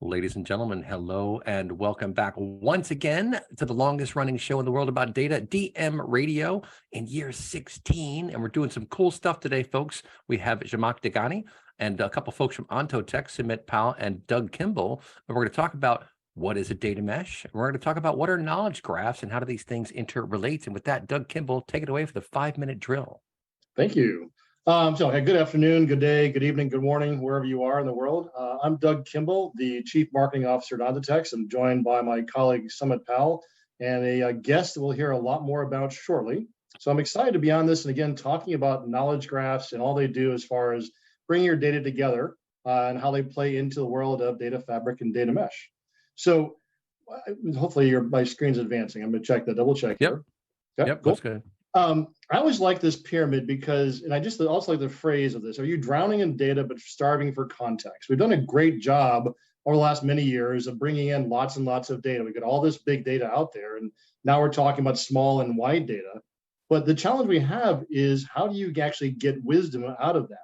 Ladies and gentlemen, hello and welcome back once again to the longest running show in the world about data, DM Radio, in year 16. And we're doing some cool stuff today, folks. We have Zhamak Dehghani and a couple folks from Ontotext, Sumit and Doug Kimball. And we're going to talk about what is a data mesh. And we're going to talk about what are knowledge graphs and how do these things interrelate. And with that, Doug Kimball, take it away for the 5-minute drill. Thank you. Hey, good afternoon, good day, good evening, good morning, wherever you are in the world. I'm Doug Kimball, the Chief Marketing Officer at Ontotext. I'm joined by my colleague, Sumit and a guest that we'll hear a lot more about shortly. So I'm excited to be on this and again, talking about knowledge graphs and all they do as far as bringing your data together and how they play into the world of data fabric and data mesh. So hopefully my screen's advancing. I'm gonna check that, double check here. Yep, cool. That's good. I always like this pyramid because, and I just also like the phrase of this, are you drowning in data but starving for context? We've done a great job over the last many years of bringing in lots and lots of data. We got all this big data out there, and now we're talking about small and wide data. But the challenge we have is how do you actually get wisdom out of that?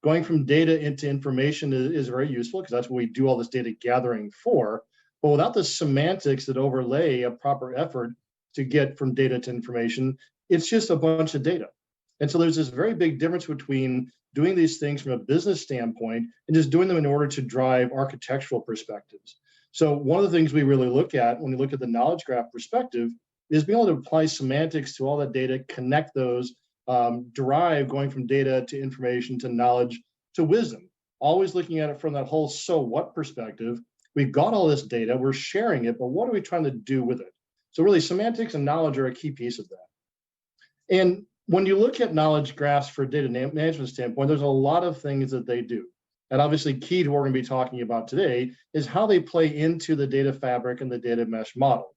Going from data into information is very useful because that's what we do all this data gathering for. But without the semantics that overlay a proper effort to get from data to information, it's just a bunch of data. And so there's this very big difference between doing these things from a business standpoint and just doing them in order to drive architectural perspectives. So one of the things we really look at when we look at the knowledge graph perspective is being able to apply semantics to all that data, connect those, derive going from data to information to knowledge to wisdom, always looking at it from that whole so what perspective. We've got all this data, we're sharing it, but what are we trying to do with it? So really semantics and knowledge are a key piece of that. And when you look at knowledge graphs for data management standpoint, there's a lot of things that they do. And obviously key to what we're going to be talking about today is how they play into the data fabric and the data mesh model.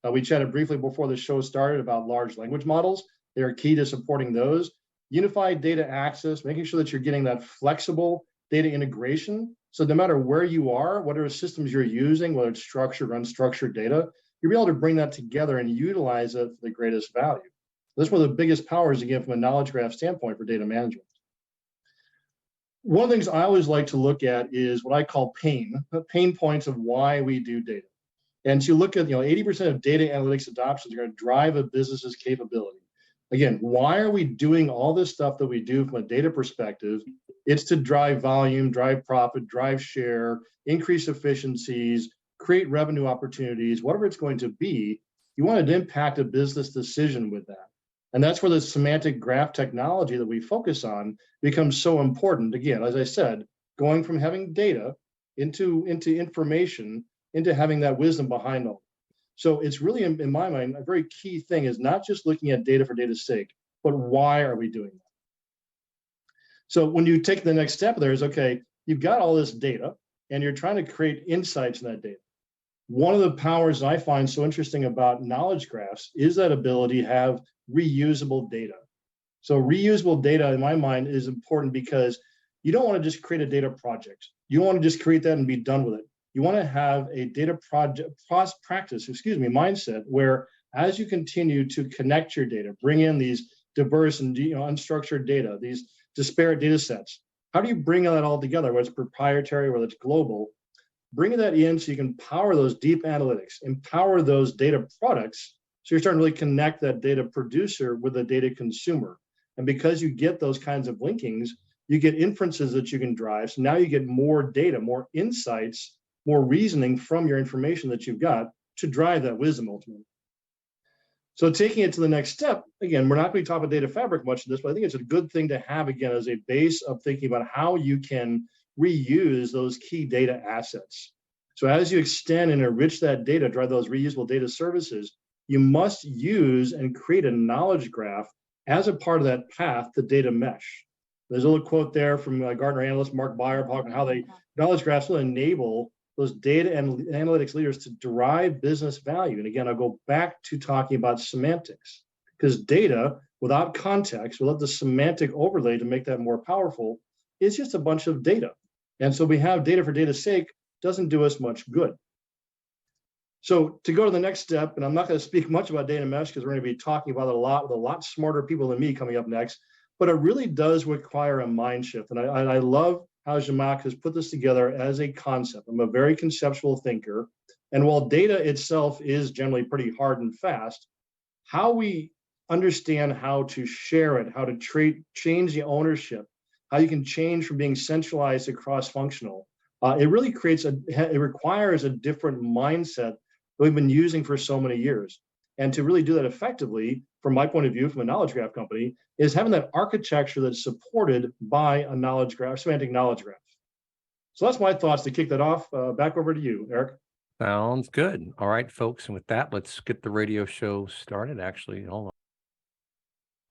We chatted briefly before the show started about large language models. They are key to supporting those. Unified data access, making sure that you're getting that flexible data integration. So no matter where you are, whatever systems you're using, whether it's structured or unstructured data, you'll be able to bring that together and utilize it for the greatest value. That's one of the biggest powers, again, from a knowledge graph standpoint for data management. One of the things I always like to look at is what I call pain points of why we do data. And so you look at, 80% of data analytics adoptions are going to drive a business's capability. Again, why are we doing all this stuff that we do from a data perspective? It's to drive volume, drive profit, drive share, increase efficiencies, create revenue opportunities, whatever it's going to be. You want to impact a business decision with that. And that's where the semantic graph technology that we focus on becomes so important. Again, as I said, going from having data into information, into having that wisdom behind all. So it's really, in my mind, a very key thing is not just looking at data for data's sake, but why are we doing that? So when you take the next step there is, okay, you've got all this data and you're trying to create insights in that data. One of the powers I find so interesting about knowledge graphs is that ability to have reusable data. So reusable data, in my mind, is important because you don't want to just create a data project. You don't want to just create that and be done with it. You want to have a data mindset where as you continue to connect your data, bring in these diverse and unstructured data, these disparate data sets, how do you bring that all together, whether it's proprietary, whether it's global, bring that in so you can power those deep analytics, empower those data products. So you're starting to really connect that data producer with the data consumer. And because you get those kinds of linkings, you get inferences that you can drive. So now you get more data, more insights, more reasoning from your information that you've got to drive that wisdom ultimately. So taking it to the next step, again, we're not going to talk about data fabric much of this, but I think it's a good thing to have, again, as a base of thinking about how you can reuse those key data assets. So as you extend and enrich that data, drive those reusable data services, you must use and create a knowledge graph as a part of that path to data mesh. There's a little quote there from Gartner analyst Mark Beyer talking how knowledge graphs will enable those data and analytics leaders to derive business value. And again, I'll go back to talking about semantics, because data without context, without the semantic overlay to make that more powerful, is just a bunch of data. And so we have data for data's sake doesn't do us much good. So to go to the next step, and I'm not going to speak much about data mesh because we're going to be talking about it a lot with a lot smarter people than me coming up next, but it really does require a mind shift. And I love how Zhamak has put this together as a concept. I'm a very conceptual thinker. And while data itself is generally pretty hard and fast, how we understand how to share it, how to change the ownership, how you can change from being centralized to cross-functional. It really it requires a different mindset that we've been using for so many years. And to really do that effectively, from my point of view, from a knowledge graph company, is having that architecture that's supported by a knowledge graph, semantic knowledge graph. So that's my thoughts to kick that off. Back over to you, Eric. Sounds good. All right, folks. And with that, let's get the radio show started. Actually, hold on.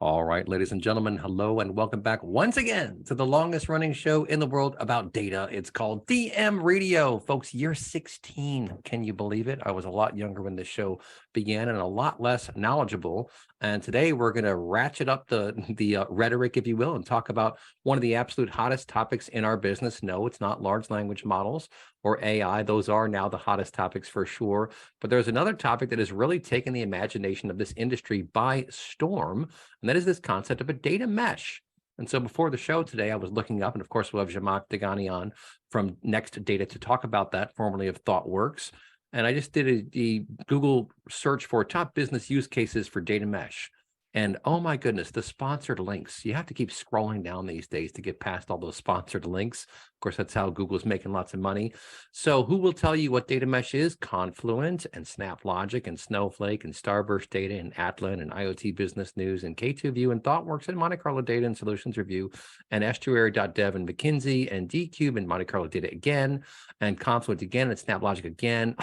All right, ladies and gentlemen, hello and welcome back once again to the longest running show in the world about data. It's called DM Radio. Folks, year 16. Can you believe it? I was a lot younger when this show began and a lot less knowledgeable. And today we're going to ratchet up the rhetoric, if you will, and talk about one of the absolute hottest topics in our business. No, it's not large language models or AI. Those are now the hottest topics for sure. But there's another topic that has really taken the imagination of this industry by storm, and that is this concept of a data mesh. And so before the show today, I was looking up, and of course, we'll have Zhamak Dehghani on from NextData to talk about that, formerly of ThoughtWorks. And I just did a Google search for top business use cases for data mesh. And oh my goodness, the sponsored links. You have to keep scrolling down these days to get past all those sponsored links. Of course, that's how Google's making lots of money. So who will tell you what data mesh is? Confluent and SnapLogic and Snowflake and Starburst Data and Atlan and IoT Business News and K2View and ThoughtWorks and Monte Carlo Data and Solutions Review and Estuary.dev and McKinsey and DCube and Monte Carlo Data again and Confluent again and SnapLogic again.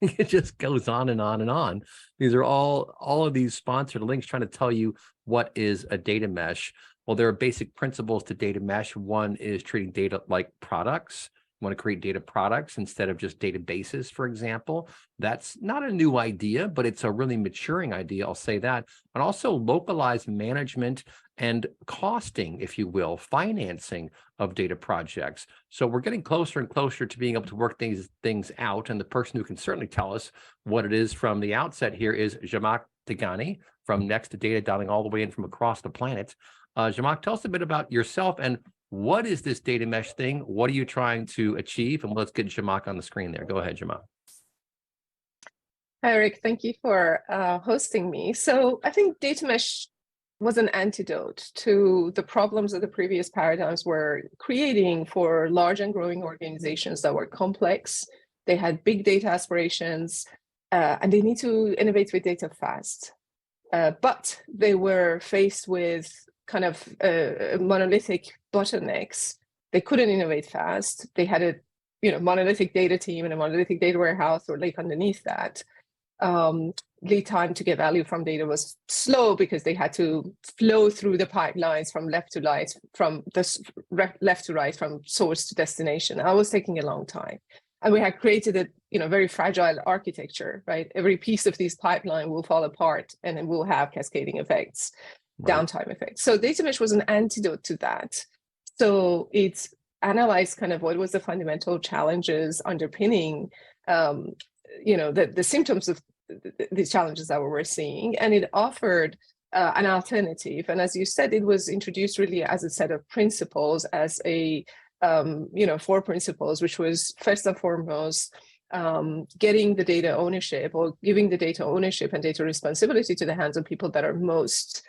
It just goes on and on and on. These are all of these sponsored links trying to tell you what is a data mesh. Well, there are basic principles to data mesh. One is treating data like products. You want to create data products instead of just databases, for example. That's not a new idea, but it's a really maturing idea, I'll say that. And also localized management and costing, if you will, financing of data projects. So we're getting closer and closer to being able to work these things out. And the person who can certainly tell us what it is from the outset here is Zhamak Dehghani from NextData, dialing all the way in from across the planet. Zhamak, tell us a bit about yourself and what is this data mesh thing? What are you trying to achieve? And let's get Zhamak on the screen there. Go ahead, Zhamak. Hi, Eric. Thank you for hosting me. So I think data mesh was an antidote to the problems that the previous paradigms were creating for large and growing organizations that were complex. They had big data aspirations, and they need to innovate with data fast. But they were faced with kind of monolithic bottlenecks. They couldn't innovate fast. They had a monolithic data team and a monolithic data warehouse or lake underneath that. Lead time to get value from data was slow because they had to flow through the pipelines from left to right, from source to destination. That was taking a long time. And we had created a very fragile architecture, right? Every piece of this pipeline will fall apart and it will have cascading effects, downtime effects. So data mesh was an antidote to that. So it's analyzed kind of what was the fundamental challenges underpinning the symptoms of these challenges that we were seeing, and it offered an alternative. And as you said, it was introduced really as a set of principles, as a 4 principles, which was first and foremost getting the data ownership or giving the data ownership and data responsibility to the hands of people that are most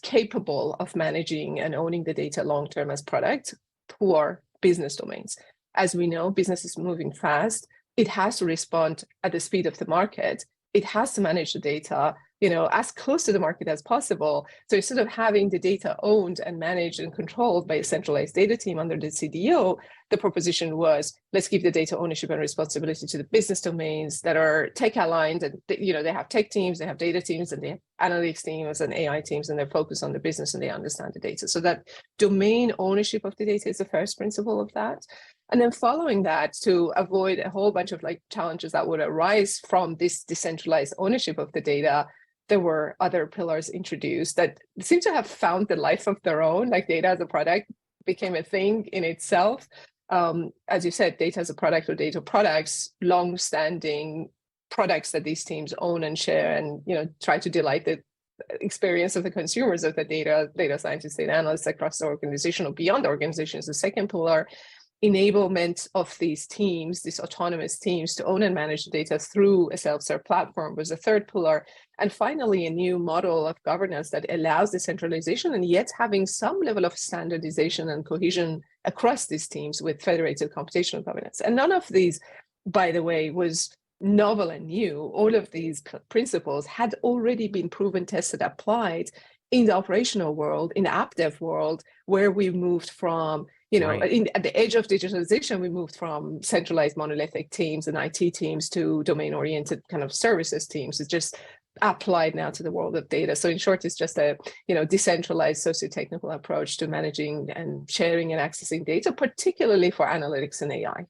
capable of managing and owning the data long-term as product for business domains. As we know, business is moving fast. It has to respond at the speed of the market. It has to manage the data, as close to the market as possible. So instead of having the data owned and managed and controlled by a centralized data team under the CDO, the proposition was, let's give the data ownership and responsibility to the business domains that are tech aligned. And they have tech teams, they have data teams, and they have analytics teams and AI teams, and they're focused on the business and they understand the data. So that domain ownership of the data is the first principle of that. And then following that, to avoid a whole bunch of challenges that would arise from this decentralized ownership of the data, there were other pillars introduced that seem to have found the life of their own, like data as a product became a thing in itself. As you said, data as a product or data products, long-standing products that these teams own and share and try to delight the experience of the consumers of the data scientists, data analysts across the organization or beyond the organization is the second pillar. Enablement of these teams, these autonomous teams, to own and manage the data through a self-serve platform was the third pillar. And finally, a new model of governance that allows decentralization and yet having some level of standardization and cohesion across these teams with federated computational governance. And none of these, by the way, was novel and new. All of these principles had already been proven, tested, applied in the operational world, in the app dev world, where we moved from, at the edge of digitalization, we moved from centralized monolithic teams and IT teams to domain-oriented kind of services teams. It's just applied now to the world of data. So in short, it's just a decentralized socio-technical approach to managing and sharing and accessing data, particularly for analytics and AI.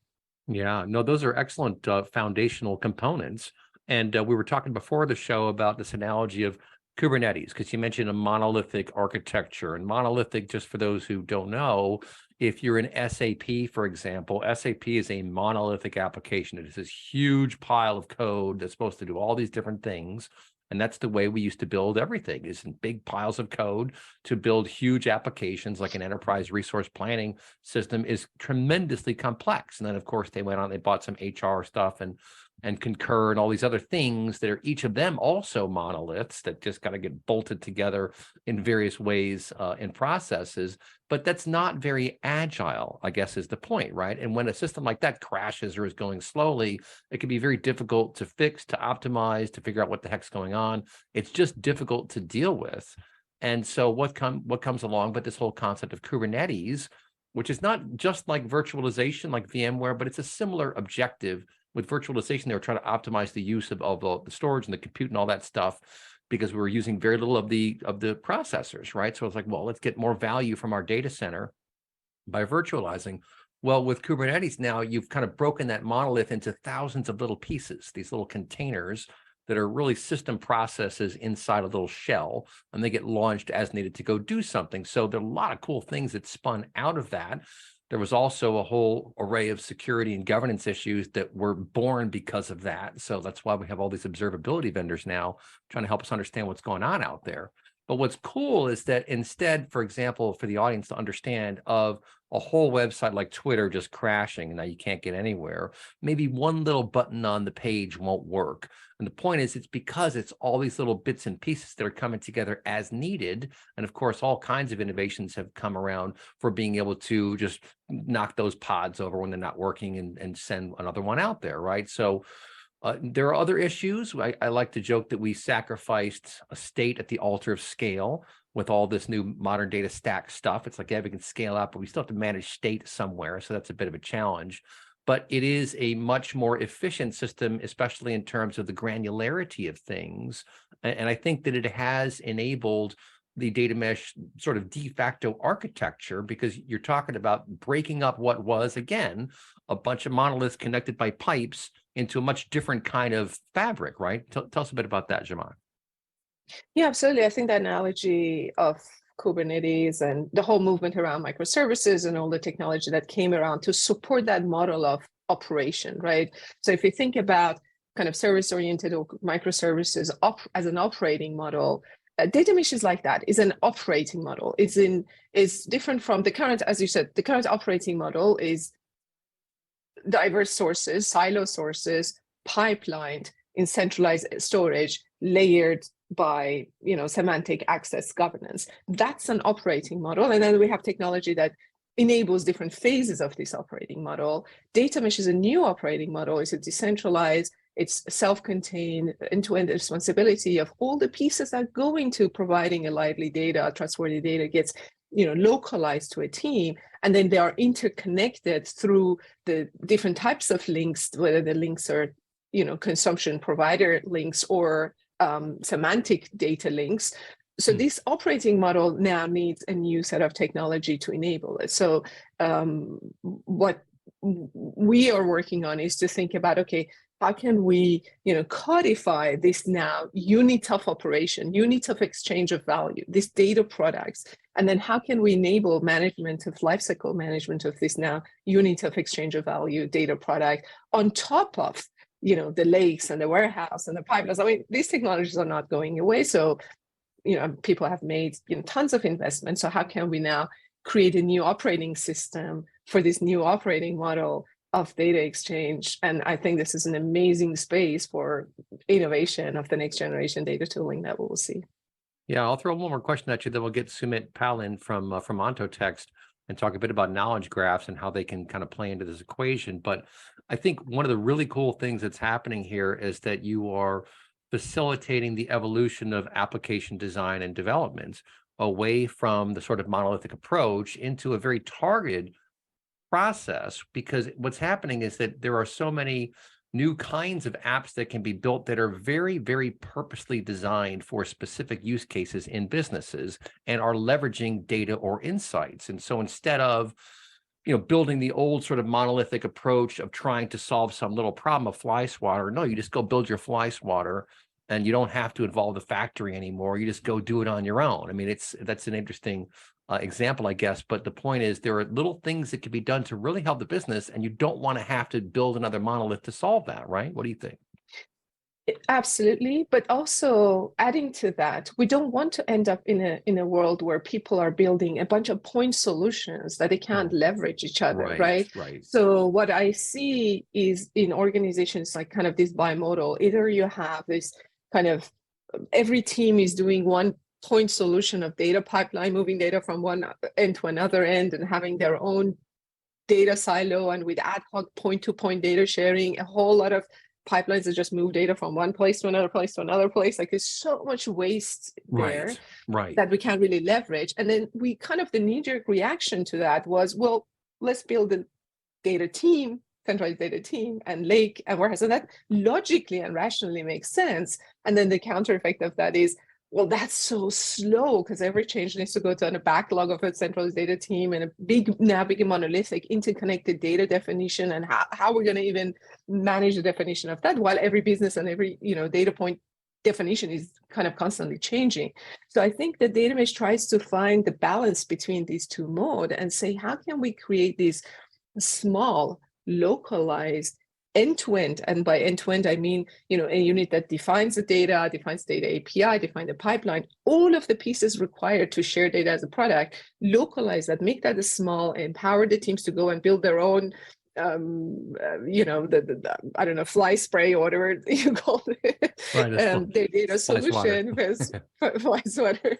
Yeah, no, those are excellent foundational components. And we were talking before the show about this analogy of Kubernetes, because you mentioned a monolithic architecture. And monolithic, just for those who don't know, if you're in SAP, for example, SAP is a monolithic application. It is this huge pile of code that's supposed to do all these different things. And that's the way we used to build everything, is in big piles of code to build huge applications. Like an enterprise resource planning system is tremendously complex. And then, of course, they went on, they bought some HR stuff and Concur and all these other things that are each of them also monoliths that just got to get bolted together in various ways and processes. But that's not very agile, I guess, is the point, right? And when a system like that crashes or is going slowly, it can be very difficult to fix, to optimize, to figure out what the heck's going on. It's just difficult to deal with. And so what comes along with this whole concept of Kubernetes, which is not just like virtualization like VMware, but it's a similar objective. With virtualization, they were trying to optimize the use of the storage and the compute and all that stuff, because we were using very little of the processors, right? So it's like, well, let's get more value from our data center by virtualizing. Well, with Kubernetes now, you've kind of broken that monolith into thousands of little pieces, these little containers that are really system processes inside a little shell, and they get launched as needed to go do something. So there are a lot of cool things that spun out of that. There was also a whole array of security and governance issues that were born because of that. So that's why we have all these observability vendors now trying to help us understand what's going on out there. But what's cool is that instead, for example, for the audience to understand of a whole website like Twitter just crashing and now you can't get anywhere, maybe one little button on the page won't work. And the point is, it's because it's all these little bits and pieces that are coming together as needed. And of course, all kinds of innovations have come around for being able to just knock those pods over when they're not working and send another one out there, right? So there are other issues. I like to joke that we sacrificed a state at the altar of scale with all this new modern data stack stuff. It's like, yeah, we can scale up, but we still have to manage state somewhere. So that's a bit of a challenge. But it is a much more efficient system, especially in terms of the granularity of things. And I think that it has enabled the data mesh sort of de facto architecture, because you're talking about breaking up what was, again, a bunch of monoliths connected by pipes into a much different kind of fabric, right? Tell us a bit about that, Zhamak. Yeah, absolutely. I think the analogy of Kubernetes and the whole movement around microservices and all the technology that came around to support that model of operation, right? So if you think about kind of service-oriented or microservices as an operating model, data mesh is like that. It's an operating model. It's different from the current, as you said, the current operating model is diverse sources, silo sources, pipelined in centralized storage, layered by semantic access governance. That's an operating model. And then we have technology that enables different phases of this operating model. Data mesh is a new operating model. It's a decentralized, it's self-contained, end-to-end responsibility of all the pieces that go into providing a lively data, trustworthy data gets localized to a team, and then they are interconnected through the different types of links, whether the links are consumption provider links or semantic data links. So this operating model now needs a new set of technology to enable it. So what we are working on is to think about, okay, how can we codify this now unit of operation, unit of exchange of value, these data products, and then how can we enable management of lifecycle management of this now unit of exchange of value data product on top of the lakes and the warehouse and the pipelines. I mean, these technologies are not going away. So people have made tons of investment. So how can we now create a new operating system for this new operating model of data exchange? And I think this is an amazing space for innovation of the next generation data tooling that we will see. Yeah, I'll throw one more question at you, then we'll get Sumit Palin from Ontotext and talk a bit about knowledge graphs and how they can kind of play into this equation. But I think one of the really cool things that's happening here is that you are facilitating the evolution of application design and development away from the sort of monolithic approach into a very targeted process, because what's happening is that there are so many new kinds of apps that can be built that are very, very purposely designed for specific use cases in businesses and are leveraging data or insights. And so instead of building the old sort of monolithic approach of trying to solve some little problem of fly swatter, no, you just go build your fly swatter and you don't have to involve the factory anymore. You just go do it on your own. I mean, that's an interesting example, I guess. But the point is, there are little things that can be done to really help the business, and you don't want to have to build another monolith to solve that, right? What do you think? Absolutely, but also adding to that, we don't want to end up in a world where people are building a bunch of point solutions that they can't leverage each other, right? So what I see is in organizations like kind of this bimodal, either you have this kind of every team is doing one point solution of data pipeline, moving data from one end to another end and having their own data silo, and with ad hoc point-to-point data sharing, a whole lot of pipelines that just move data from one place to another place to another place. Like there's so much waste there that we can't really leverage. And then we kind of, the knee-jerk reaction to that was, well, let's build a data team, centralized data team, and lake and warehouse. And that logically and rationally makes sense. And then the counter effect of that is, well, that's so slow because every change needs to go to a backlog of a centralized data team and a big monolithic interconnected data definition, and how we're going to even manage the definition of that while every business and every data point definition is kind of constantly changing. So I think the data mesh tries to find the balance between these two modes and say, how can we create these small, localized, end-to-end, and by end-to-end, I mean, a unit that defines the data, defines data API, define the pipeline, all of the pieces required to share data as a product, localize that, make that small, empower the teams to go and build their own, I don't know, fly spray or whatever you call it, their data solution, fly swatter,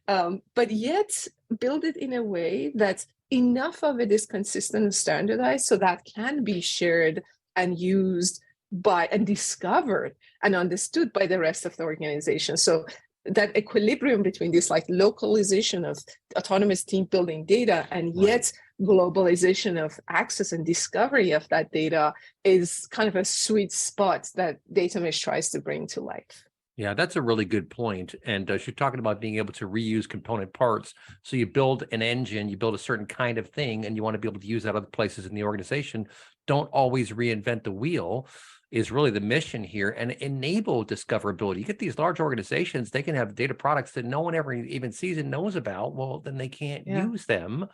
but yet build it in a way that enough of it is consistent and standardized so that can be shared and used by and discovered and understood by the rest of the organization. So that equilibrium between this like localization of autonomous team building data and yet globalization of access and discovery of that data is kind of a sweet spot that data mesh tries to bring to life. Yeah, that's a really good point. And you're talking about being able to reuse component parts. So you build an engine, you build a certain kind of thing, and you want to be able to use that other places in the organization. Don't always reinvent the wheel is really the mission here, and enable discoverability. You get these large organizations, they can have data products that no one ever even sees and knows about. Well, then they can't use them.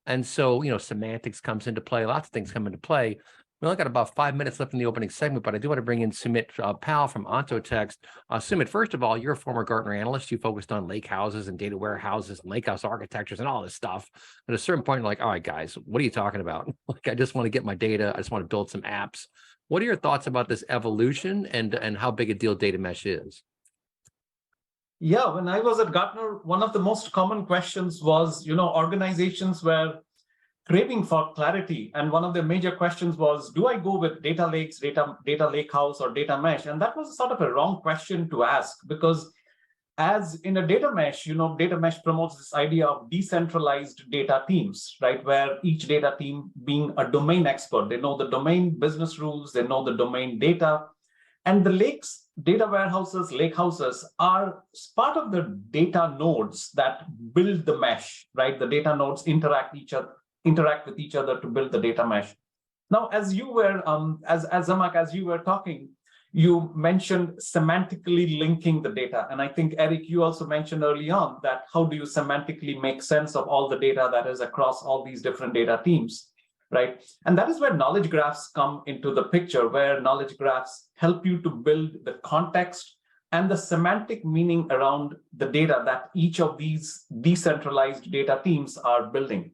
And so, semantics comes into play. Lots of things come into play. We only got about 5 minutes left in the opening segment, but I do want to bring in Sumit Pal from Ontotext. Sumit, first of all, you're a former Gartner analyst. You focused on lake houses and data warehouses and lakehouse architectures and all this stuff. At a certain point, you're like, all right, guys, what are you talking about? Like, I just want to get my data. I just want to build some apps. What are your thoughts about this evolution and how big a deal data mesh is? Yeah, when I was at Gartner, one of the most common questions was, organizations were craving for clarity. And one of the major questions was, do I go with data lakes, data lakehouse, or data mesh? And that was sort of a wrong question to ask, because as in a data mesh, data mesh promotes this idea of decentralized data teams, right? Where each data team being a domain expert, they know the domain business rules, they know the domain data. And the lakes, data warehouses, lakehouses are part of the data nodes that build the mesh, right? The data nodes interact with each other to build the data mesh. Now, as you were, as Zhamak, as you were talking, you mentioned semantically linking the data. And I think, Eric, you also mentioned early on that how do you semantically make sense of all the data that is across all these different data teams, right? And that is where knowledge graphs come into the picture, where knowledge graphs help you to build the context, and the semantic meaning around the data that each of these decentralized data teams are building.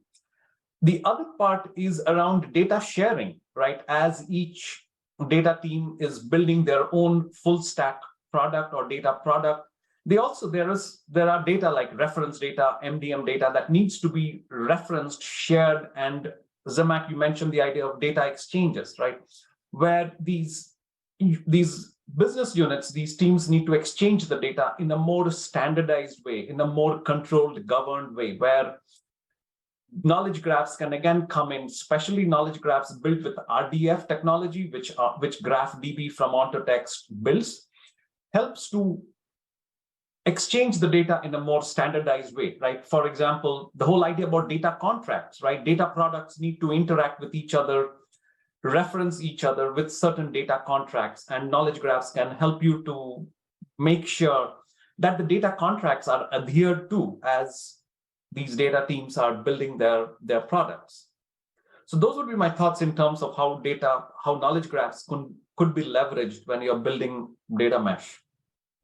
The other part is around data sharing, right? As each data team is building their own full stack product or data product, there are data like reference data, MDM data that needs to be referenced, shared, and Zhamak, you mentioned the idea of data exchanges, right? Where these business units, these teams need to exchange the data in a more standardized way, in a more controlled, governed way, where knowledge graphs can again come in, especially knowledge graphs built with RDF technology, which GraphDB from Ontotext builds, helps to exchange the data in a more standardized way, right? For example, the whole idea about data contracts, right? Data products need to interact with each other, reference each other with certain data contracts, and knowledge graphs can help you to make sure that the data contracts are adhered to as these data teams are building their products. So those would be my thoughts in terms of how knowledge graphs could be leveraged when you're building data mesh.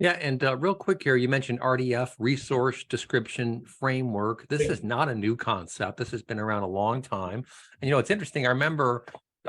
Yeah, and real quick here, you mentioned RDF, Resource Description Framework. This is not a new concept. This has been around a long time. And, it's interesting. I remember,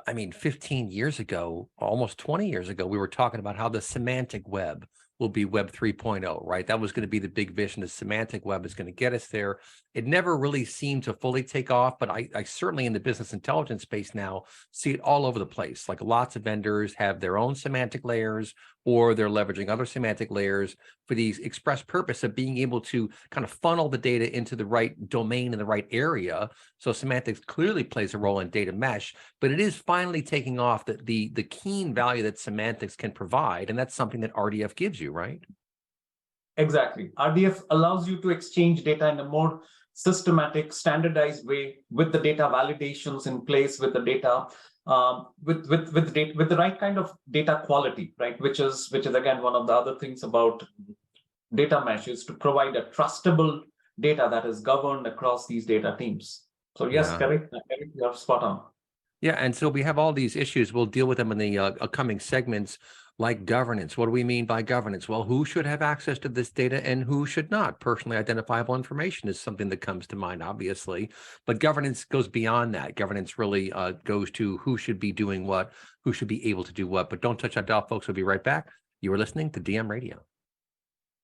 15 years ago, almost 20 years ago, we were talking about how the semantic web will be Web 3.0, right? That was going to be the big vision. The semantic web is going to get us there. It never really seemed to fully take off, but I certainly in the business intelligence space now see it all over the place. Like lots of vendors have their own semantic layers, or they're leveraging other semantic layers for the express purpose of being able to kind of funnel the data into the right domain in the right area. So semantics clearly plays a role in data mesh, but it is finally taking off the keen value that semantics can provide. And that's something that RDF gives you, right? Exactly. RDF allows you to exchange data in a more systematic, standardized way with the data validations in place, with the data with the right kind of data quality, right? Which is again one of the other things about data mesh, is to provide a trustable data that is governed across these data teams. So yes, correct, you're spot on. Yeah, and so we have all these issues. We'll deal with them in the upcoming segments, like governance. What do we mean by governance? Well, who should have access to this data and who should not? Personally identifiable information is something that comes to mind, obviously, but governance goes beyond that. Governance really goes to who should be doing what, who should be able to do what. But don't touch that dial, folks. We'll be right back. You are listening to DM Radio.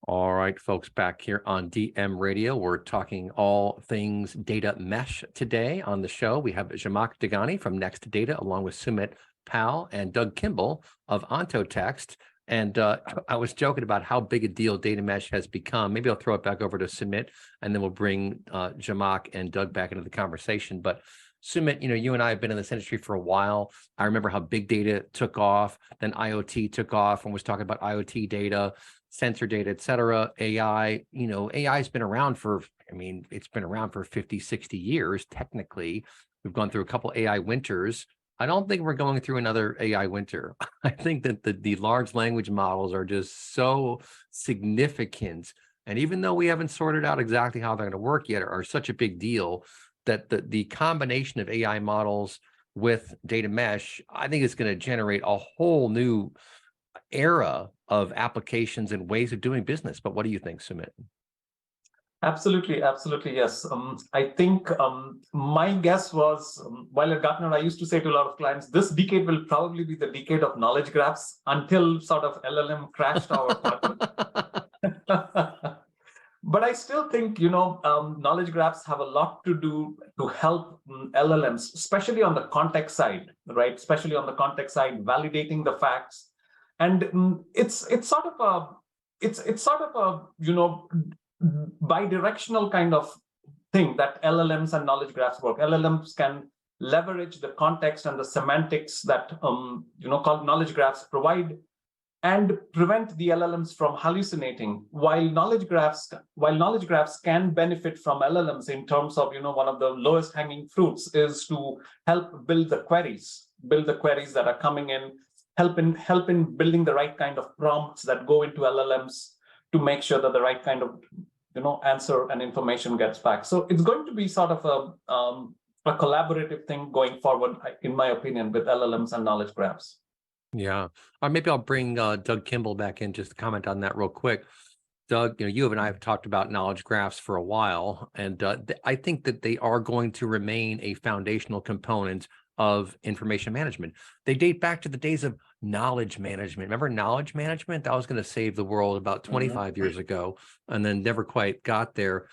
All right, folks, back here on DM Radio, we're talking all things data mesh today. On the show, we have Zhamak Dehghani from NextData, along with Sumit Pal and Doug Kimball of Ontotext. And I was joking about how big a deal data mesh has become. Maybe I'll throw it back over to Sumit, and then we'll bring Zhamak and Doug back into the conversation. But Sumit, you and I have been in this industry for a while. I remember how big data took off, then IoT took off, and was talking about IoT data, sensor data, et cetera. AI, AI has been around for, it's been around for 50, 60 years, technically. We've gone through a couple AI winters. I don't think we're going through another AI winter. I think that the large language models are just so significant. And even though we haven't sorted out exactly how they're going to work yet, are such a big deal that the combination of AI models with data mesh, I think it's going to generate a whole new era of applications and ways of doing business. But what do you think, Sumit? Absolutely, yes. I think my guess was, while at Gartner, I used to say to a lot of clients, this decade will probably be the decade of knowledge graphs until sort of LLM crashed our party. But I still think, knowledge graphs have a lot to do to help LLMs, especially on the context side, right? Especially on the context side, validating the facts. And it's sort of a bi-directional kind of thing that LLMs and knowledge graphs work. LLMs can leverage the context and the semantics that knowledge graphs provide, and prevent the LLMs from hallucinating. While knowledge graphs can benefit from LLMs in terms of, one of the lowest hanging fruits is to help build the queries that are coming in, help in building the right kind of prompts that go into LLMs to make sure that the right kind of answer and information gets back. So it's going to be sort of a collaborative thing going forward, in my opinion, with LLMs and knowledge graphs. Yeah. Or maybe I'll bring Doug Kimball back in just to comment on that real quick. Doug, you and I have talked about knowledge graphs for a while, and I think that they are going to remain a foundational component of information management. They date back to the days of knowledge management. Remember knowledge management? That was going to save the world about 25 years ago, and then never quite got there.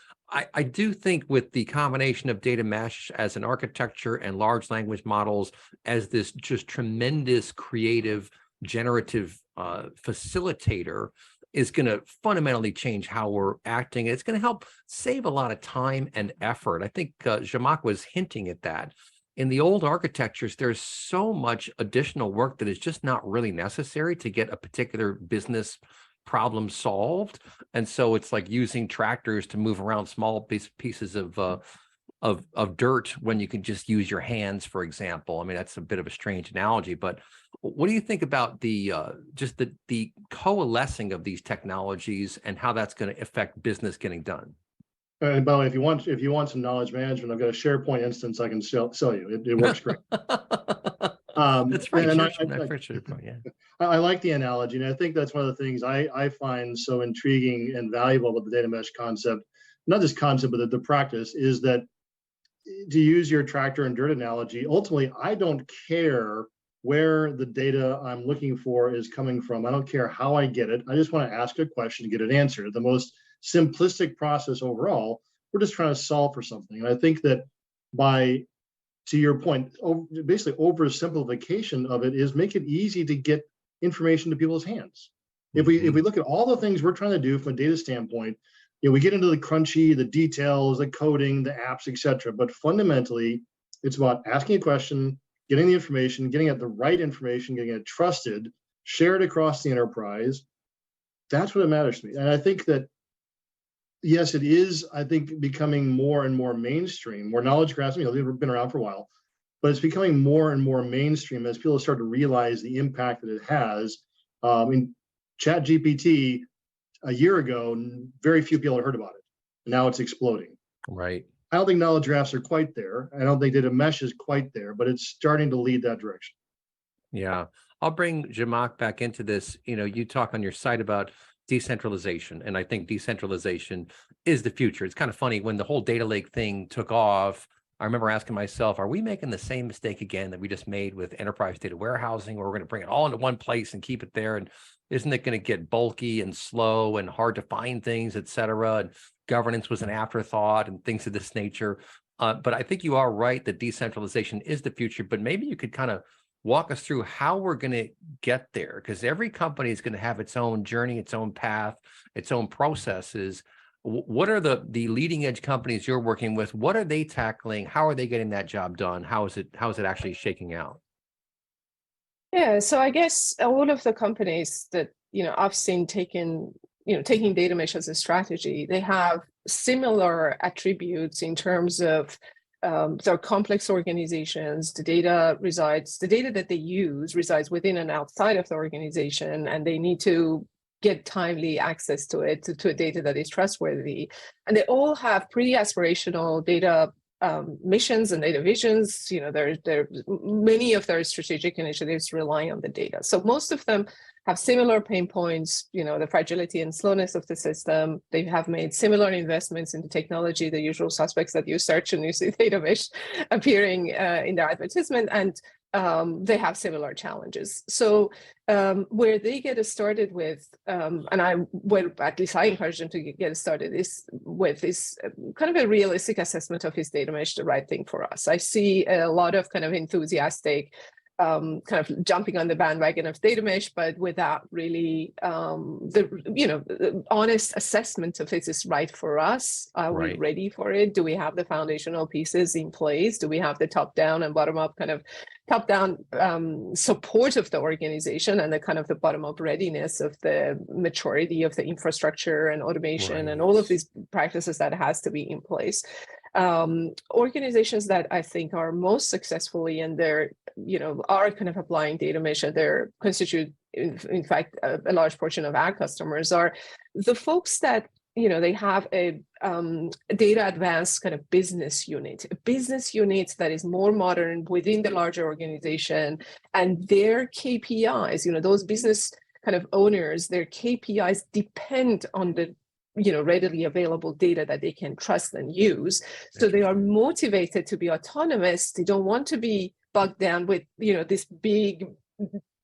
I do think with the combination of data mesh as an architecture and large language models as this just tremendous creative generative facilitator is going to fundamentally change how we're acting. It's going to help save a lot of time and effort. I think Zhamak was hinting at that. In the old architectures, there's so much additional work that is just not really necessary to get a particular business problem solved. And so it's like using tractors to move around small pieces of dirt when you can just use your hands, for example. I mean, that's a bit of a strange analogy, but what do you think about the just the coalescing of these technologies and how that's going to affect business getting done? And by the way, if you want some knowledge management, I've got a SharePoint instance I can sell you. It works great. That's right. And Yeah. I like the analogy, and I think that's one of the things I find so intriguing and valuable about the data mesh concept. Not this concept, but the practice is that, to use your tractor and dirt analogy, ultimately, I don't care where the data I'm looking for is coming from. I don't care how I get it. I just want to ask a question to get it answered. The most simplistic process overall. We're just trying to solve for something. And I think that to your point, basically oversimplification of it is make it easy to get information to people's hands. If we look at all the things we're trying to do from a data standpoint, we get into the crunchy, the details, the coding, the apps, etc. But fundamentally, it's about asking a question, getting the information, getting at the right information, getting it trusted, shared across the enterprise. That's what it matters to me. And I think that, yes, it is, I think, becoming more and more mainstream, where knowledge graphs, they've been around for a while, but it's becoming more and more mainstream as people start to realize the impact that it has. ChatGPT, a year ago, very few people had heard about it. Now it's exploding. Right. I don't think knowledge graphs are quite there. I don't think data mesh is quite there, but it's starting to lead that direction. Yeah. I'll bring Zhamak back into this. You talk on your site about decentralization, and I think decentralization is the future. It's kind of funny when the whole data lake thing took off. I remember asking myself, are we making the same mistake again that we just made with enterprise data warehousing, where we're going to bring it all into one place and keep it there? And isn't it going to get bulky and slow and hard to find things, et cetera? And governance was an afterthought and things of this nature. But I think you are right that decentralization is the future, but maybe you could kind of walk us through how we're going to get there, because every company is going to have its own journey, its own path, its own processes. What are the leading edge companies you're working with? What are they tackling? How are they getting that job done? How is it actually shaking out? Yeah, so I guess all of the companies that I've seen taking data mesh as a strategy, they have similar attributes in terms of they're complex organizations. The data that they use resides within and outside of the organization, and they need to get timely access to it, to a data that is trustworthy. And they all have pretty aspirational data missions and data visions. Many of their strategic initiatives rely on the data. So most of them have similar pain points, the fragility and slowness of the system. They have made similar investments in the technology, the usual suspects that you search and you see data mesh appearing in their advertisement, and they have similar challenges. So where they get started with, at least I encourage them to get started, is with this kind of a realistic assessment of, is data mesh the right thing for us? I see a lot of kind of enthusiastic kind of jumping on the bandwagon of data mesh, but without really the honest assessment of, is this right for us? Are we ready for it? Do we have the foundational pieces in place? Do we have the top down and bottom up top-down support of the organization, and the kind of the bottom-up readiness of the maturity of the infrastructure and automation and all of these practices that has to be in place. Organizations that I think are most successfully, and they're are kind of applying data mesh, and they're constitute in fact a large portion of our customers, are the folks that they have a data advanced kind of business unit, a business unit that is more modern within the larger organization, and their KPIs, those business kind of owners, their KPIs depend on the readily available data that they can trust and use. So they are motivated to be autonomous. They don't want to be bogged down with this big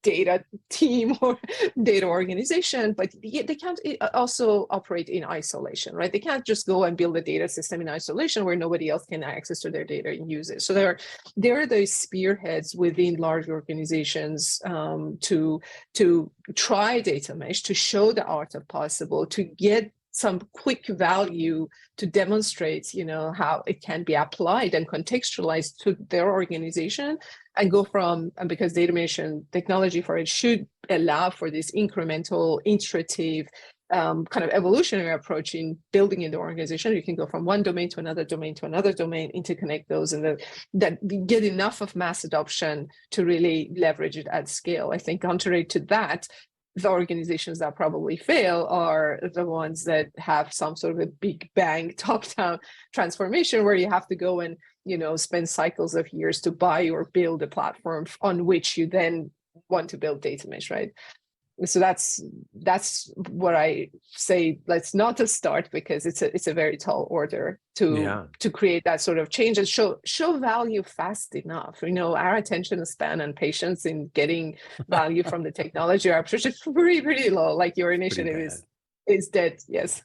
data team or data organization, but they can't also operate in isolation, right? They can't just go and build a data system in isolation where nobody else can access to their data and use it. So they're those spearheads within large organizations to try data mesh, to show the art of possible, to get some quick value to demonstrate, how it can be applied and contextualized to their organization, and go from, and because data mesh and technology for it should allow for this incremental, iterative kind of evolutionary approach in building in the organization. You can go from one domain to another domain to another domain, interconnect those, and that get enough of mass adoption to really leverage it at scale. I think contrary to that, the organizations that probably fail are the ones that have some sort of a big bang top-down transformation where you have to go and spend cycles of years to buy or build a platform on which you then want to build data mesh, right? So that's what I say. Let's not to start, because it's a very tall order to create that sort of change and show value fast enough. Our attention span and patience in getting value from the technology or abstraction is pretty low. Like your initiative is dead. Yes.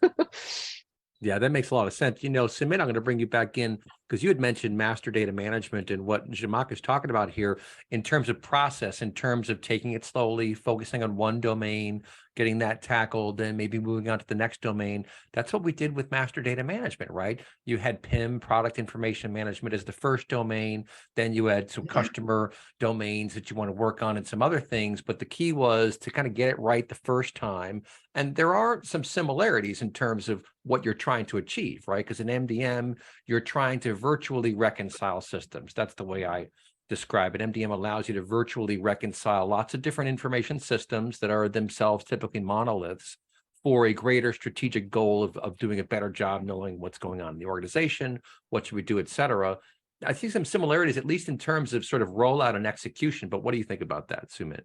Yeah, that makes a lot of sense. Sumit, I'm going to bring you back in because you had mentioned master data management and what Zhamak is talking about here in terms of process, in terms of taking it slowly, focusing on one domain, getting that tackled, then maybe moving on to the next domain. That's what we did with master data management, right? You had PIM, product information management, as the first domain. Then you had some customer domains that you want to work on and some other things. But the key was to kind of get it right the first time. And there are some similarities in terms of what you're trying to achieve, right? Because in MDM, you're trying to virtually reconcile systems. That's the way I describe it. MDM allows you to virtually reconcile lots of different information systems that are themselves typically monoliths for a greater strategic goal of doing a better job knowing what's going on in the organization, what should we do, et cetera. I see some similarities, at least in terms of sort of rollout and execution. But what do you think about that, Sumit?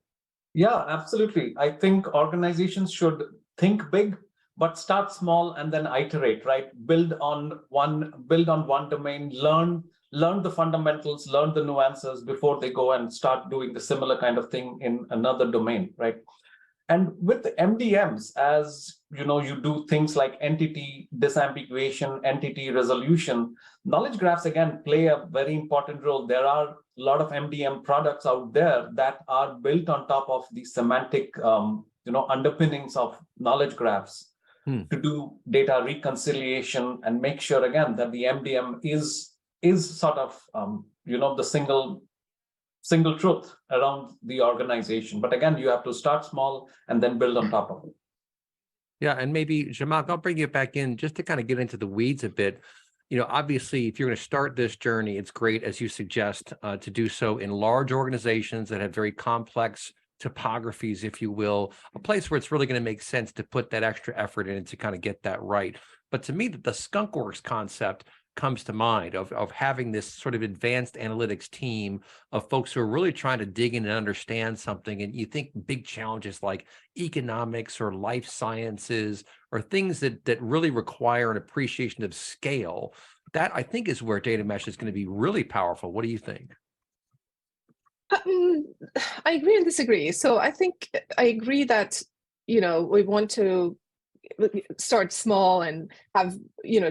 Yeah, absolutely. I think organizations should think big, but start small and then iterate, right? Build on one domain, learn the fundamentals, learn the nuances before they go and start doing the similar kind of thing in another domain, right? And with MDMs, as you do things like entity disambiguation, entity resolution, knowledge graphs again play a very important role. There are a lot of MDM products out there that are built on top of the semantic underpinnings of knowledge graphs to do data reconciliation and make sure again that the MDM is sort of the single truth around the organization. But again, you have to start small and then build on top of it. Yeah, and maybe Zhamak, I'll bring you back in just to kind of get into the weeds a bit. Obviously, if you're going to start this journey, it's great, as you suggest, to do so in large organizations that have very complex topographies, if you will, a place where it's really going to make sense to put that extra effort in to kind of get that right. But to me, the skunkworks concept comes to mind of having this sort of advanced analytics team of folks who are really trying to dig in and understand something. And you think big challenges like economics or life sciences or things that really require an appreciation of scale. That, I think, is where data mesh is going to be really powerful. What do you think? I agree and disagree. So I think I agree that, we want to start small and have,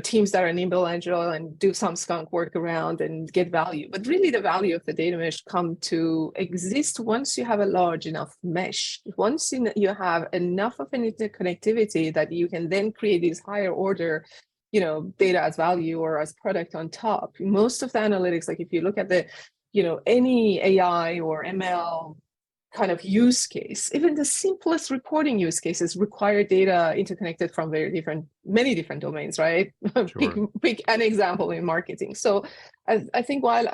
teams that are nimble, agile, and do some skunk work around and get value. But really the value of the data mesh come to exist once you have a large enough mesh. Once you have enough of an interconnectivity that you can then create these higher order, data as value or as product on top. Most of the analytics, like if you look at the any AI or ML kind of use case, even the simplest reporting use cases require data interconnected from many different domains, right? Sure. pick an example in marketing. So I think while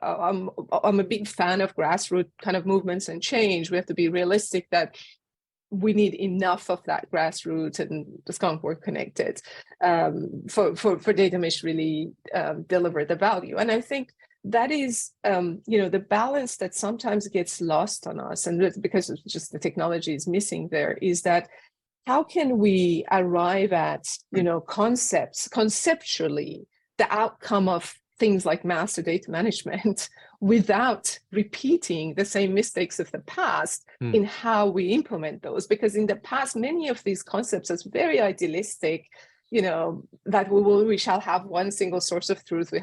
I'm a big fan of grassroots kind of movements and change, we have to be realistic that we need enough of that grassroots and the skunk work connected for data mesh really deliver the value. And I think that is, the balance that sometimes gets lost on us, and because it's just the technology is missing there, is that how can we arrive at, conceptually, the outcome of things like master data management without repeating the same mistakes of the past in how we implement those? Because in the past, many of these concepts are very idealistic, that we shall have one single source of truth. We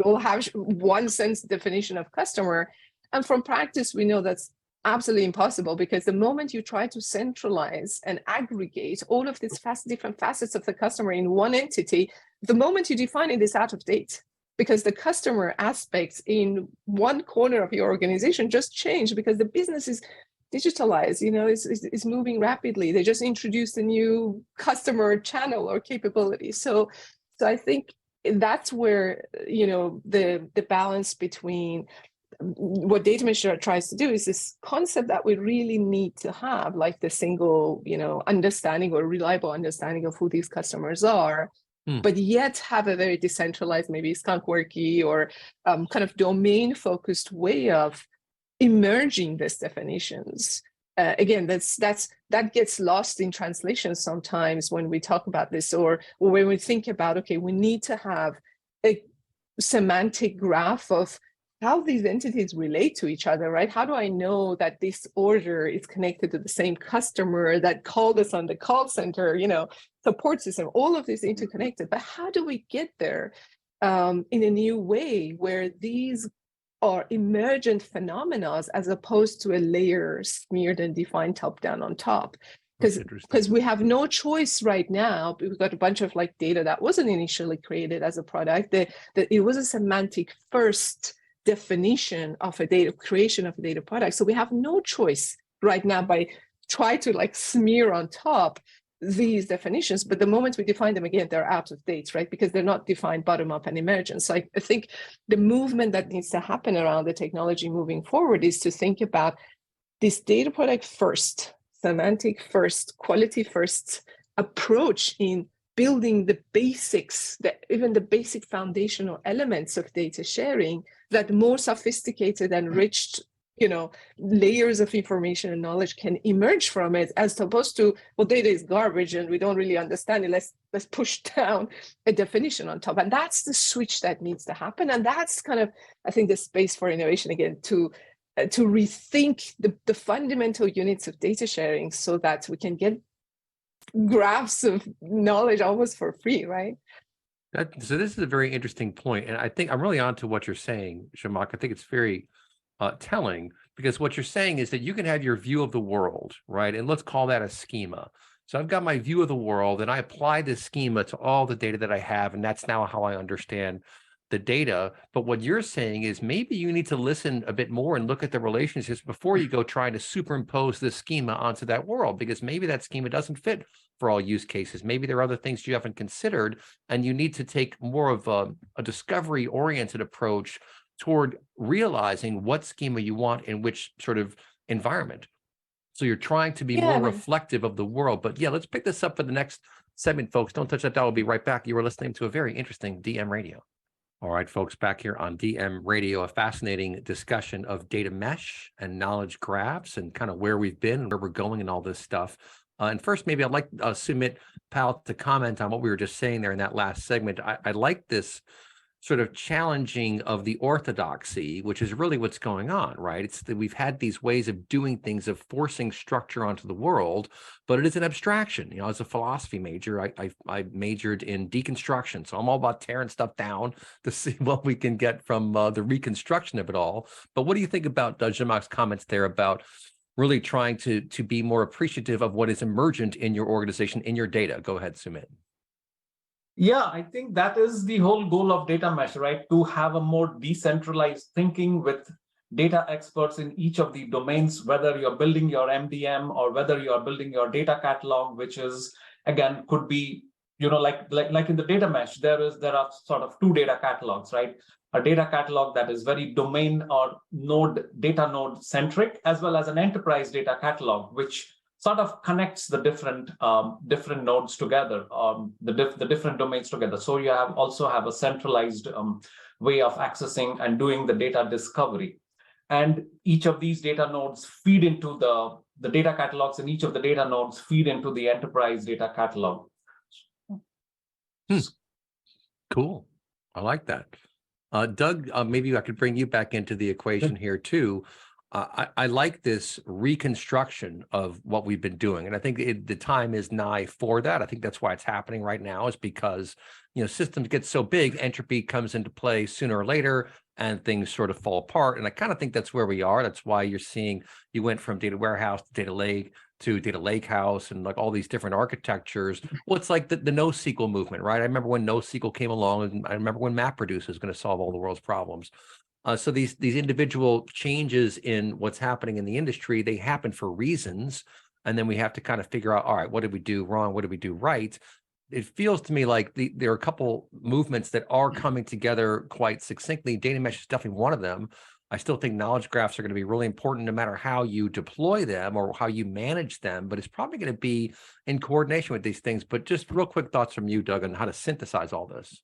will have one sense definition of customer. And from practice, we know that's absolutely impossible, because the moment you try to centralize and aggregate all of these different facets of the customer in one entity, the moment you define it is out of date, because the customer aspects in one corner of your organization just change because the business is digitalized, is moving rapidly. They just introduced a new customer channel or capability. So I think that's where, the balance between what data mesh tries to do is this concept that we really need to have, like the single, understanding or reliable understanding of who these customers are, but yet have a very decentralized, maybe skunkworky or kind of domain-focused way of emerging these definitions. Again, that gets lost in translation sometimes when we talk about this, or when we think about, okay, we need to have a semantic graph of how these entities relate to each other, right? How do I know that this order is connected to the same customer that called us on the call center, support system? All of this interconnected, but how do we get there in a new way where these are emergent phenomena as opposed to a layer smeared and defined top down on top? Because we have no choice right now. We've got a bunch of data that wasn't initially created as a product. That it was a semantic first definition of a data creation of a data product. So we have no choice right now by try to smear on top these definitions. But the moment we define them again, they're out of date, right? Because they're not defined bottom up and emergent. So I think the movement that needs to happen around the technology moving forward is to think about this data product first, semantic first, quality first approach in building the basics, even the basic foundational elements of data sharing, that more sophisticated and enriched, layers of information and knowledge can emerge from it, as opposed to, well, data is garbage and we don't really understand it. Let's push down a definition on top. And that's the switch that needs to happen. And that's kind of, I think, the space for innovation again, to rethink the fundamental units of data sharing so that we can get graphs of knowledge almost for free, right? So this is a very interesting point, and I think I'm really onto what you're saying, Zhamak. I think it's very telling, because what you're saying is that you can have your view of the world, right? And let's call that a schema. So I've got my view of the world, and I apply this schema to all the data that I have, and that's now how I understand the data. But what you're saying is maybe you need to listen a bit more and look at the relationships before you go try to superimpose this schema onto that world, because maybe that schema doesn't fit for all use cases. Maybe there are other things you haven't considered, and you need to take more of a discovery-oriented approach toward realizing what schema you want in which sort of environment. So you're trying to be more reflective of the world. But yeah, let's pick this up for the next segment, folks. Don't touch that dial. We'll be right back. You are listening to a very interesting DM Radio. All right, folks, back here on DM Radio, a fascinating discussion of data mesh and knowledge graphs and kind of where we've been and where we're going and all this stuff. And first, maybe I'd like Sumit Pal to comment on what we were just saying there in that last segment. I like this sort of challenging of the orthodoxy, which is really what's going on, right? It's that we've had these ways of doing things, of forcing structure onto the world, but it is an abstraction. As a philosophy major, I majored in deconstruction. So I'm all about tearing stuff down to see what we can get from the reconstruction of it all. But what do you think about Zhamak's comments there about really trying to be more appreciative of what is emergent in your organization, in your data? Go ahead, Sumit. Yeah, I think that is the whole goal of data mesh, right? To have a more decentralized thinking with data experts in each of the domains, whether you're building your MDM or whether you're building your data catalog, which is, again, could be, like in the data mesh, there are sort of two data catalogs, right? A data catalog that is very domain or data node centric, as well as an enterprise data catalog, which sort of connects the different nodes together, the different domains together. So you also have a centralized way of accessing and doing the data discovery. And each of these data nodes feed into the data catalogs, and each of the data nodes feed into the enterprise data catalog. Cool. I like that. Doug, maybe I could bring you back into the equation here too. I like this reconstruction of what we've been doing. And I think the time is nigh for that. I think that's why it's happening right now, is because, systems get so big, entropy comes into play sooner or later, and things sort of fall apart. And I kind of think that's where we are. That's why you're seeing, you went from data warehouse to data lake to data lakehouse, and like all these different architectures. Well, it's like the NoSQL movement, right? I remember when NoSQL came along, and I remember when MapReduce is going to solve all the world's problems. So these individual changes in what's happening in the industry, they happen for reasons. And then we have to kind of figure out, all right, what did we do wrong? What did we do right? It feels to me like there are a couple movements that are coming together quite succinctly. Data mesh is definitely one of them. I still think knowledge graphs are going to be really important no matter how you deploy them or how you manage them, but it's probably going to be in coordination with these things. But just real quick thoughts from you, Doug, on how to synthesize all this.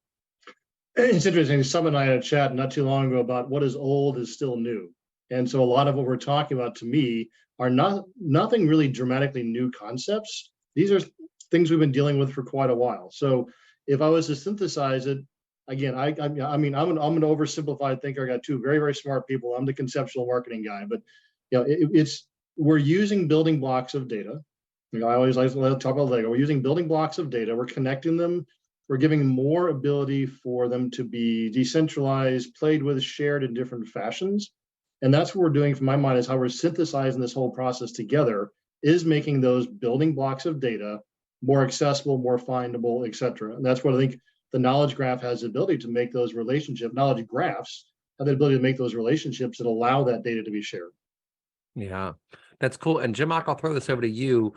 It's interesting. Sumit and I had a chat not too long ago about what is old is still new. And so a lot of what we're talking about, to me, are nothing really dramatically new concepts. These are things we've been dealing with for quite a while. So if I was to synthesize it, again, I'm an oversimplified thinker. I got two very, very smart people. I'm the conceptual marketing guy, but we're using building blocks of data. I always like to talk about Lego. We're using building blocks of data. We're connecting them. We're giving more ability for them to be decentralized, played with, shared in different fashions. And that's what we're doing, from my mind, is how we're synthesizing this whole process together, is making those building blocks of data more accessible, more findable, et cetera. And that's what I think the knowledge graph has the ability to make those relationships. Knowledge graphs have the ability to make those relationships that allow that data to be shared. Yeah, that's cool. And Zhamak, I'll throw this over to you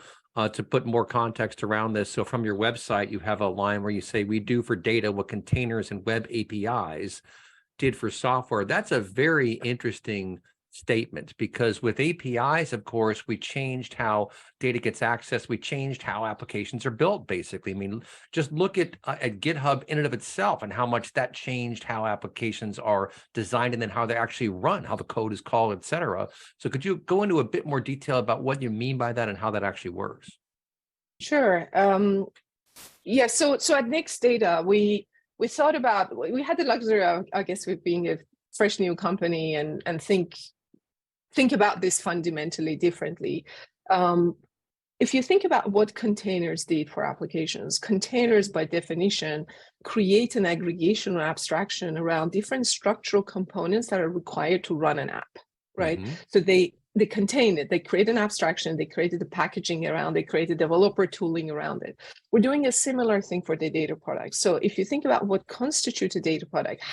to put more context around this. So from your website, you have a line where you say, we do for data what containers and web APIs did for software. That's a very interesting statement, because with APIs, of course, we changed how data gets accessed. We changed how applications are built, basically. I mean, just look at GitHub in and of itself and how much that changed how applications are designed and then how they actually run, how the code is called, et cetera. So could you go into a bit more detail about what you mean by that and how that actually works? Sure. Yeah, so at NextData, we thought about, we had the luxury of, I guess, with being a fresh new company and think about this fundamentally differently. If you think about what containers did for applications, containers by definition create an aggregation or abstraction around different structural components that are required to run an app, right? Mm-hmm. So they contain it, they create an abstraction, they created the packaging around, they created developer tooling around it. We're doing a similar thing for the data product. So if you think about what constitutes a data product,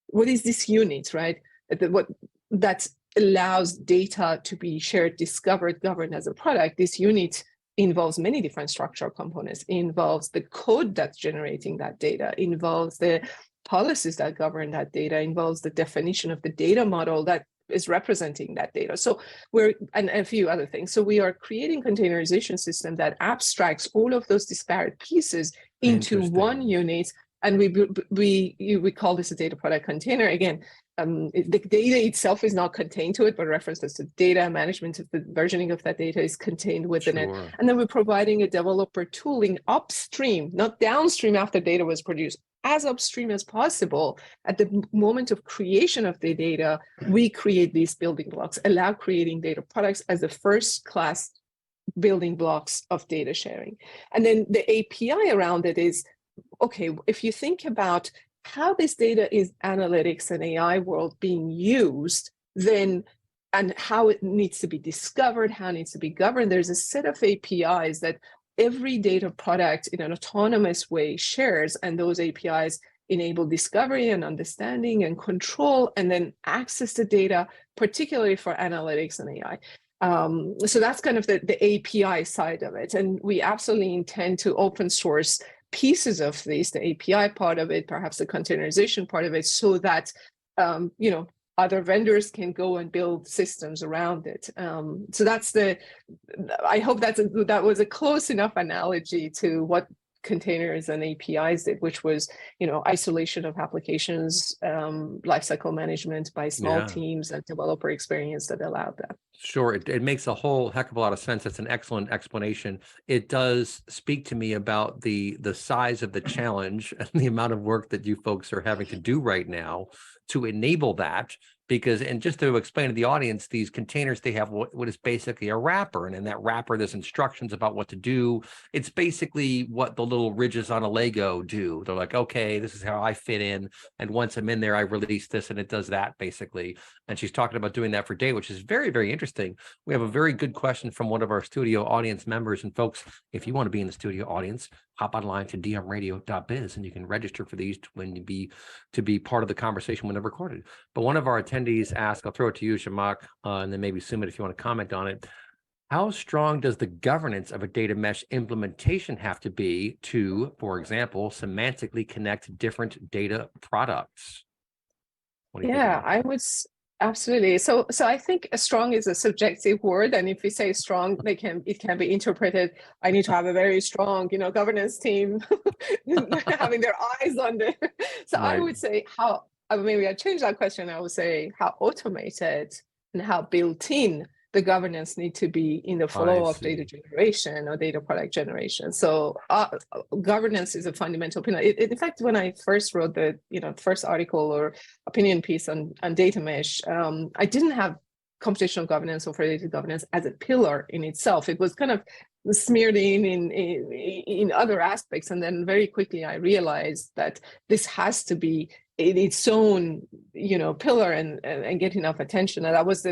what is this unit, right? That allows data to be shared, discovered, governed as a product. This unit involves many different structural components. It involves the code that's generating that data, involves the policies that govern that data, involves the definition of the data model that is representing that data. So and a few other things. So we are creating containerization system that abstracts all of those disparate pieces into one unit. And we call this a data product container. Again, the data itself is not contained to it, but references to data management of the versioning of that data is contained within it. And then we're providing a developer tooling upstream, not downstream after data was produced, as upstream as possible. At the moment of creation of the data, we create these building blocks, allow creating data products as the first class building blocks of data sharing. And then the API around it is, okay, if you think about how this data is analytics and AI world being used, then, and how it needs to be discovered, how it needs to be governed, there's a set of APIs that every data product in an autonomous way shares, and those APIs enable discovery and understanding and control, and then access the data, particularly for analytics and AI. So that's kind of the API side of it. And we absolutely intend to open source pieces of this, the API part of it, perhaps the containerization part of it, so that other vendors can go and build systems around it. So I hope that was a close enough analogy to what containers and APIs did, which was, isolation of applications, lifecycle management by small teams, and developer experience that allowed that. Sure, it makes a whole heck of a lot of sense. That's an excellent explanation. It does speak to me about the size of the challenge and the amount of work that you folks are having to do right now to enable that. Because, and just to explain to the audience, these containers, they have what is basically a wrapper. And in that wrapper, there's instructions about what to do. It's basically what the little ridges on a Lego do. They're like, okay, this is how I fit in. And once I'm in there, I release this and it does that basically. And she's talking about doing that for data, which is very, very interesting. We have a very good question from one of our studio audience members. And folks, if you want to be in the studio audience, hop online to dmradio.biz and you can register for these to be part of the conversation when they're recorded. But one of our attendees asked, I'll throw it to you, Zhamak, and then maybe Sumit if you want to comment on it. How strong does the governance of a data mesh implementation have to be to, for example, semantically connect different data products? What do you think about that? I would absolutely. So I think a strong is a subjective word, and if we say strong, it can be interpreted. I need to have a very strong, governance team, having their eyes on there. So right. I would say maybe I change that question. I would say how automated and how built in the governance need to be in the flow of data generation or data product generation. So governance is a fundamental pillar. In fact, when I first wrote the first article or opinion piece on data mesh, I didn't have computational governance or data governance as a pillar in itself. It was kind of smeared in other aspects. And then very quickly I realized that this has to be in its own pillar and get enough attention. And that was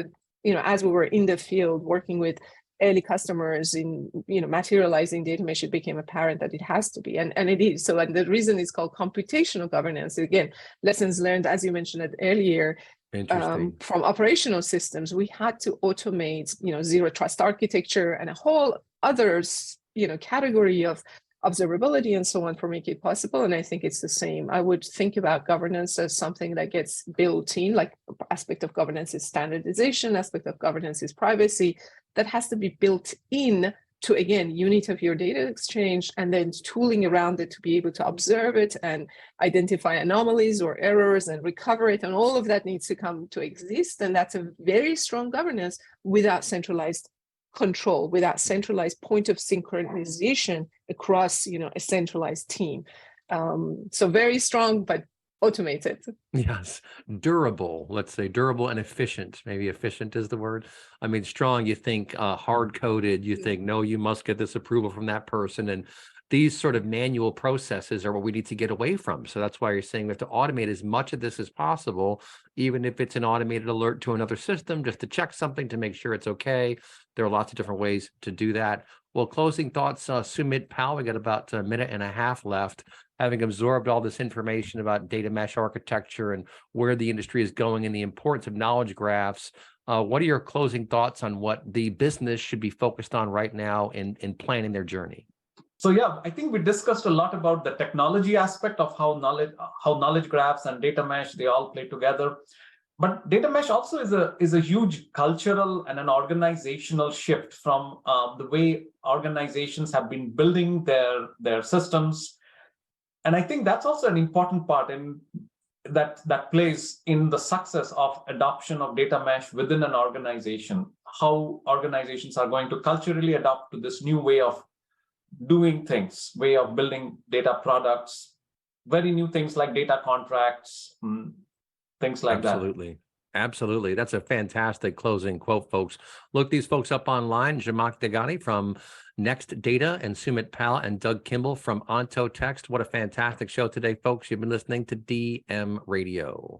as we were in the field working with early customers in materializing data mesh, it became apparent that it has to be, and it is. So, and the reason it's called computational governance, again, lessons learned, as you mentioned it earlier, from operational systems. We had to automate zero trust architecture and a whole other category of observability and so on for make it possible. And I think it's the same. I would think about governance as something that gets built in, like aspect of governance is standardization, aspect of governance is privacy, that has to be built in to, again, unit of your data exchange, and then tooling around it to be able to observe it and identify anomalies or errors and recover it. And all of that needs to come to exist. And that's a very strong governance without centralized control, without centralized point of synchronization across a centralized team. So very strong, but automated. Yes, durable, let's say durable and efficient. Maybe efficient is the word. I mean, strong, you think hard-coded, you think, no, you must get this approval from that person. And these sort of manual processes are what we need to get away from. So that's why you're saying we have to automate as much of this as possible, even if it's an automated alert to another system, just to check something to make sure it's okay. There are lots of different ways to do that. Well, closing thoughts, Sumit Pal, we got about a minute and a half left. Having absorbed all this information about data mesh architecture and where the industry is going and the importance of knowledge graphs, what are your closing thoughts on what the business should be focused on right now in planning their journey? So yeah, I think we discussed a lot about the technology aspect of how knowledge graphs and data mesh, they all play together. But data mesh also is a huge cultural and an organizational shift from the way organizations have been building their systems. And I think that's also an important part in that plays in the success of adoption of data mesh within an organization, how organizations are going to culturally adapt to this new way of doing things, way of building data products, very new things like data contracts, things like that. Absolutely. That's a fantastic closing quote, folks. Look these folks up online, Zhamak Dehghani from NextData and Sumit Pal and Doug Kimball from Ontotext. What a fantastic show today, folks. You've been listening to DM Radio.